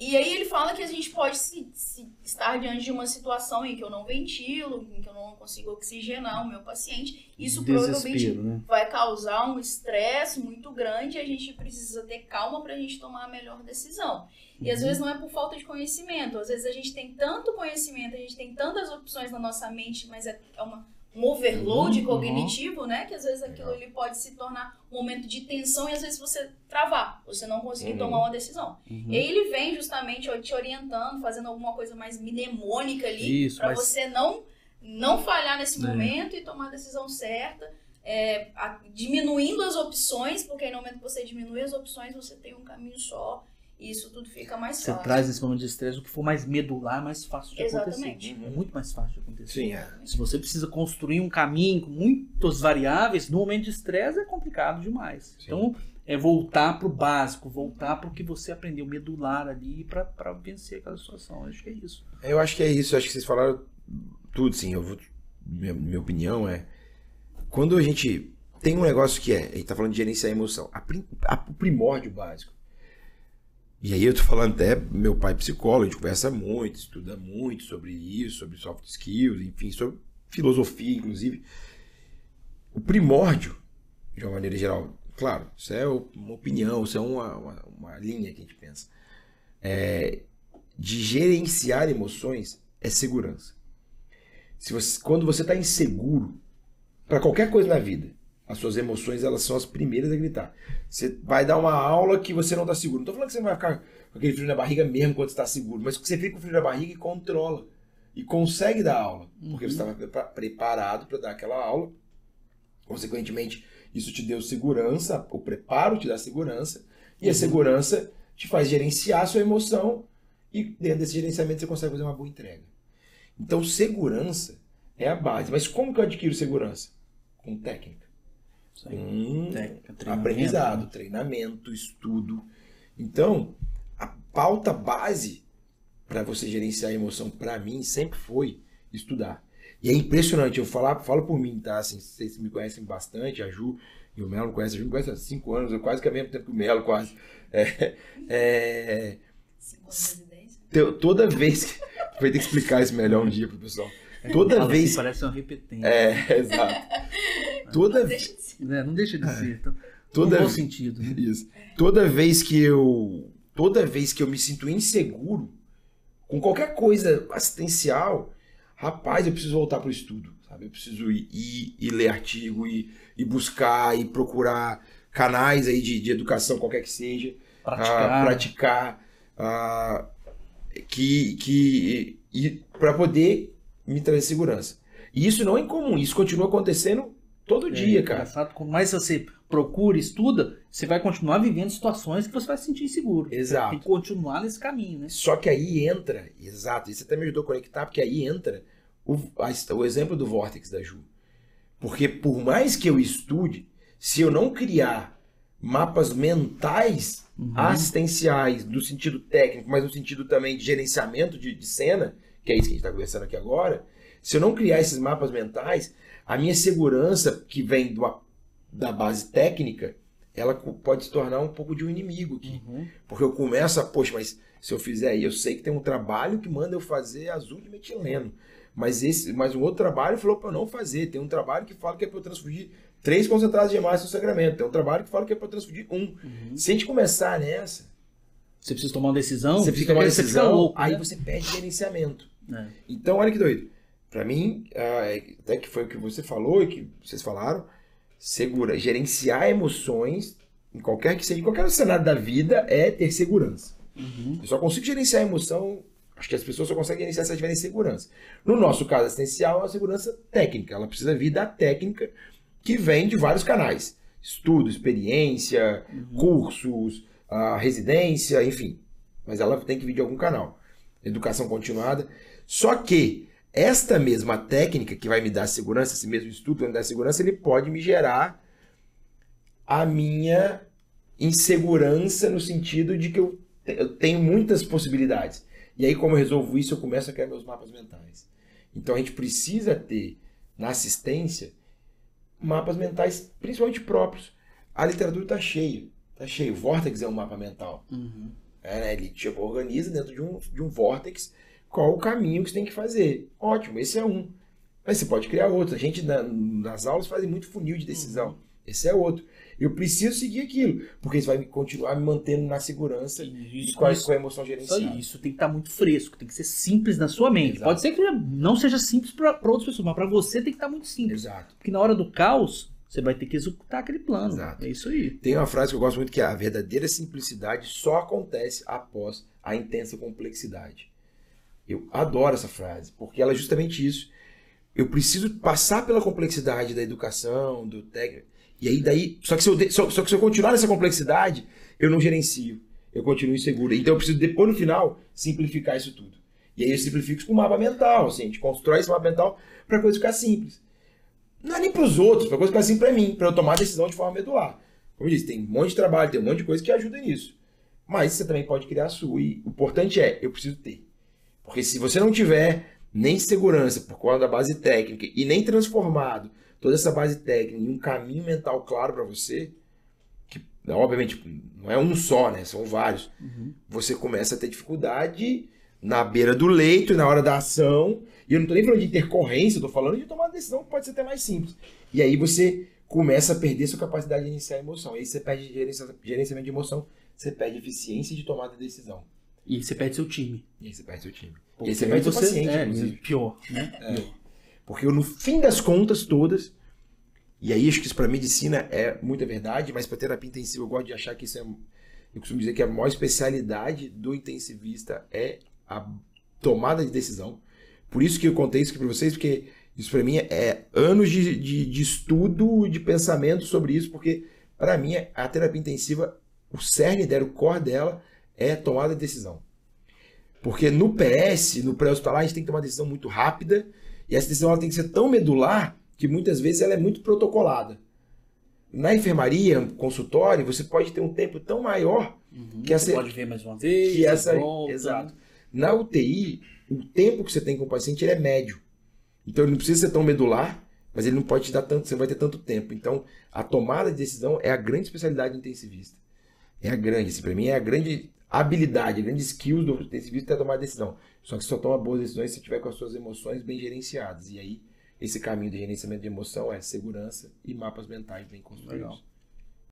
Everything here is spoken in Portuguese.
E aí ele fala que a gente pode estar diante de uma situação em que eu não ventilo, em que eu não consigo oxigenar o meu paciente. Isso provavelmente vai causar um estresse muito grande e a gente precisa ter calma para a gente tomar a melhor decisão. E às vezes não é por falta de conhecimento, às vezes a gente tem tanto conhecimento, a gente tem tantas opções na nossa mente, mas é um overload cognitivo, né? Que às vezes aquilo ali pode se tornar um momento de tensão e às vezes você travar, você não conseguir tomar uma decisão. E aí ele vem justamente te orientando, fazendo alguma coisa mais mnemônica ali, para você não falhar nesse momento e tomar a decisão certa, diminuindo as opções, porque aí no momento que você diminui as opções, você tem um caminho só. E isso tudo fica mais fácil. Você traz esse momento de estresse, o que for mais medular, mais fácil de acontecer. É muito mais fácil de acontecer. Sim, Se você precisa construir um caminho com muitas variáveis, no momento de estresse é complicado demais. Sim. Então, é voltar pro básico, voltar pro que você aprendeu, medular ali para vencer aquela situação. Eu acho que é isso. Eu acho que é isso. Eu acho que vocês falaram tudo, sim. Minha opinião é... Quando a gente tem um negócio que a gente tá falando de gerenciar a emoção, o primórdio básico. E aí eu tô falando até, meu pai é psicólogo, a gente conversa muito, estuda muito sobre isso, sobre soft skills, enfim, sobre filosofia, inclusive. O primórdio, de uma maneira geral, claro, isso é uma opinião, isso é uma linha que a gente pensa, de gerenciar emoções é segurança. Quando você está inseguro, para qualquer coisa na vida, as suas emoções, elas são as primeiras a gritar. Você vai dar uma aula que você não está seguro. Não estou falando que você não vai ficar com aquele frio na barriga mesmo quando você está seguro, mas que você fica com frio na barriga e controla. E consegue dar aula. Porque você estava preparado para dar aquela aula. Consequentemente, isso te deu segurança, o preparo te dá segurança, e a segurança te faz gerenciar a sua emoção, e dentro desse gerenciamento você consegue fazer uma boa entrega. Então, segurança é a base. Mas como que eu adquiro segurança? Com técnica. Aprendizado, treinamento, estudo. Então, a pauta base para você gerenciar a emoção, para mim, sempre foi estudar. E é impressionante, eu falo por mim, tá? Assim, vocês me conhecem bastante, a Ju e o Melo me conhecem. A Ju me conhece há 5 anos, eu quase que ao mesmo tempo que o Melo, quase. 5 anos de residência? Toda vez que... Vai ter que explicar isso melhor um dia pro pessoal. Toda vez... Assim, parece uma repetente. Exato. Toda vez... Não deixa de ser. Então, no bom sentido. Né? Isso. Toda vez que eu me sinto inseguro com qualquer coisa assistencial, rapaz, eu preciso voltar pro estudo, sabe? Eu preciso ir ler artigo, ir buscar, e procurar canais aí de educação, qualquer que seja, praticar para poder me trazer segurança. E isso não é incomum, isso continua acontecendo todo dia, cara. Quanto mais você procura, estuda, você vai continuar vivendo situações que você vai se sentir inseguro. Exato. Você tem que continuar nesse caminho, né? Só que aí entra, exato, isso até me ajudou a conectar, porque aí entra o exemplo do Vortex da Ju. Porque por mais que eu estude, se eu não criar mapas mentais assistenciais, no sentido técnico, mas no sentido também de gerenciamento de cena, que é isso que a gente está conversando aqui agora, se eu não criar esses mapas mentais, a minha segurança, que vem da base técnica, ela pode se tornar um pouco de um inimigo aqui. Porque eu começo poxa, mas se eu fizer aí, eu sei que tem um trabalho que manda eu fazer azul de metileno. Mas um outro trabalho falou para eu não fazer. Tem um trabalho que fala que é para eu transfundir 3 concentrados de hemácia no sangramento. Tem um trabalho que fala que é para eu transfundir 1. Se a gente começar nessa... Você precisa tomar uma decisão. Você precisa tomar uma decisão, louco, aí né? você perde gerenciamento. Então, olha que doido. Para mim, até que foi o que você falou e que vocês falaram, gerenciar emoções, em qualquer que seja, em qualquer cenário da vida, é ter segurança. Eu só consigo gerenciar a emoção, acho que as pessoas só conseguem gerenciar se elas tiverem segurança. No nosso caso assistencial, é uma segurança técnica. Ela precisa vir da técnica que vem de vários canais. Estudo, experiência, cursos, residência, enfim. Mas ela tem que vir de algum canal. Educação continuada. Só que esta mesma técnica que vai me dar segurança, esse mesmo estudo que vai me dar segurança, ele pode me gerar a minha insegurança no sentido de que eu tenho muitas possibilidades. E aí, como eu resolvo isso, eu começo a criar meus mapas mentais. Então, a gente precisa ter, na assistência, mapas mentais, principalmente próprios. A literatura está cheia. Está cheio. Vortex é um mapa mental. Ele te organiza dentro de um vórtex qual o caminho que você tem que fazer. Ótimo, esse é um. Mas você pode criar outro. A gente nas aulas faz muito funil de decisão. Esse é outro. Eu preciso seguir aquilo, porque isso vai continuar me mantendo na segurança e com a emoção gerenciada. Isso tem que estar muito fresco, tem que ser simples na sua mente. Exato. Pode ser que não seja simples para outras pessoas, mas para você tem que estar muito simples. Exato. Porque na hora do caos, você vai ter que executar aquele plano. Exato. É isso aí. Tem uma frase que eu gosto muito que é: a verdadeira simplicidade só acontece após a intensa complexidade. Eu adoro essa frase, porque ela é justamente isso. Eu preciso passar pela complexidade da educação, do técnico. E aí, só que se eu continuar nessa complexidade, eu não gerencio. Eu continuo inseguro. Então eu preciso, depois no final, simplificar isso tudo. E aí eu simplifico isso com o mapa mental. Assim, a gente constrói esse mapa mental para a coisa ficar simples. Não é nem para os outros, para a coisa ficar simples para mim, para eu tomar a decisão de forma medular. Como eu disse, tem um monte de trabalho, tem um monte de coisa que ajuda nisso. Mas você também pode criar a sua. E o importante é, eu preciso ter. Porque se você não tiver nem segurança por conta da base técnica e nem transformado toda essa base técnica em um caminho mental claro para você, que obviamente não é um só, né? São vários. Você começa a ter dificuldade na beira do leito e na hora da ação. E eu não estou nem falando de intercorrência, eu estou falando de tomar uma decisão que pode ser até mais simples. E aí você começa a perder sua capacidade de iniciar a emoção. E aí você perde gerenciamento de emoção, você perde eficiência de tomada de decisão. E aí você perde seu time. E aí você perde seu time. Porque e aí você perde seu paciente. Pior, né? Pior. Porque no fim das contas todas, e aí acho que isso para medicina é muita verdade, mas para terapia intensiva eu gosto de achar que isso é, eu costumo dizer que a maior especialidade do intensivista é a tomada de decisão. Por isso que eu contei isso aqui para vocês, porque isso para mim é anos de estudo, de pensamento sobre isso, porque para mim a terapia intensiva, o cerne dela, o core dela é tomada de decisão. Porque no PS, no pré-hospitalar, a gente tem que tomar uma decisão muito rápida, e essa decisão ela tem que ser tão medular que muitas vezes ela é muito protocolada. Na enfermaria, consultório, você pode ter um tempo tão maior que essa... Você pode ver mais uma vez, que essa, volta, exato. Na UTI, o tempo que você tem com o paciente ele é médio. Então ele não precisa ser tão medular, mas ele não pode te dar tanto, você não vai ter tanto tempo. Então a tomada de decisão é a grande especialidade do intensivista. É a grande, assim, para mim é a grande habilidade, a grande skill do intensivista é tomar decisão. Só que só toma boas decisões se tiver com as suas emoções bem gerenciadas. E aí, esse caminho de gerenciamento de emoção é segurança e mapas mentais bem construídos. Legal.